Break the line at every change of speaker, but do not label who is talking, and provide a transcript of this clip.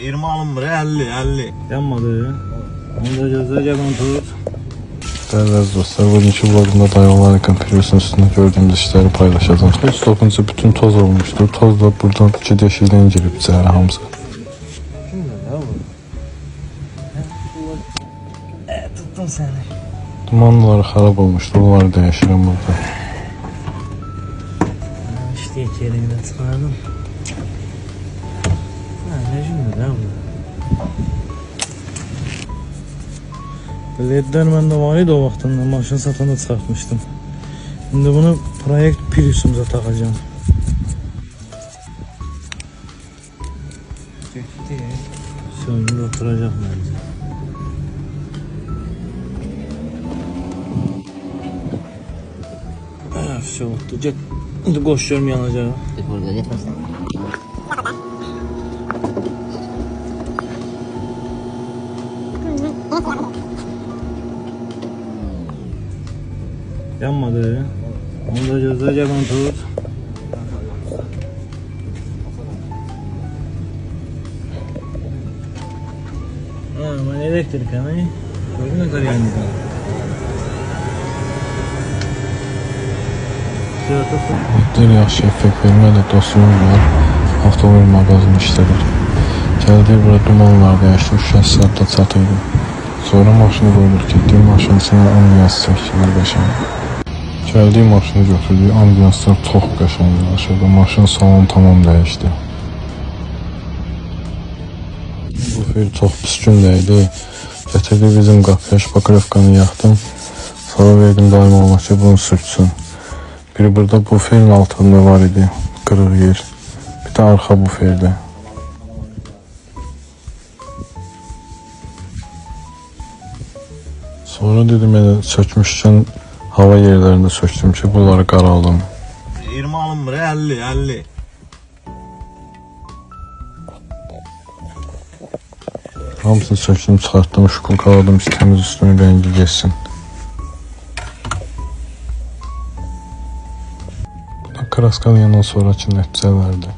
20 alınmır, 50.
Yanmadı. Onda gözler gələn tut.
Değerli dostlar, bugünkü vlogumda dayanlarken Prius'un üstünde gördüğümüz işleri paylaşacağım. Stop'unca bütün toz olmuştur. Toz da buradan 2 deşikten girip içeri hamısı.
Tuttum seni.
Dumanları xarab olmuşdur, onları değişirəm burada.
İşte yerinden çıkardım. Ne şimdi lan bu? LED'ler məndə var idi o vaxtında, maşın satanda çıxartmışdım. Şimdi bunu proyekt Prius'umuza takacağım. Şimdi oturacak bence. Şey oldu. Şimdi koşuyorum yanacağı.
Burada yetersin.
Yanmadı. Onda gözler gələn tut. Ben elektrik hani. Gördün ne kadar yandı.
Ledler yaxşı effekt verməli dostumuz var. Avtomobil mağazını işlədir. Gəldik bura dumanlar dəyişdi, 3 saatda çatıydı. Sonra maşını qoyulur, getdik maşının içine ambiyans çəkdilər qəşəng. Gəldik maşını götürdük, ambiyanslar çox qəşəng yanaşırdı. Maşın salonu tamam dəyişdi. Bu fer çox pis gündəydi. Gətirdi bizim qapıya şpakrovkanı yaxdım. Sonra verdim daim olmaq ki bunu sürtsün. Biri burada buferin altında var idi, kırık yer. Bir de arka buferde. Sonra dedim elə sökmüşkən hava yerlərində söktüm ki bunları qaraldım.
20 alınmır, 50.
Hamısını söktüm, çıxartdım, şukulkaladım ki təmiz üstünün rengi geçsin. Kraskanın yanından sonraki nəticələrdir.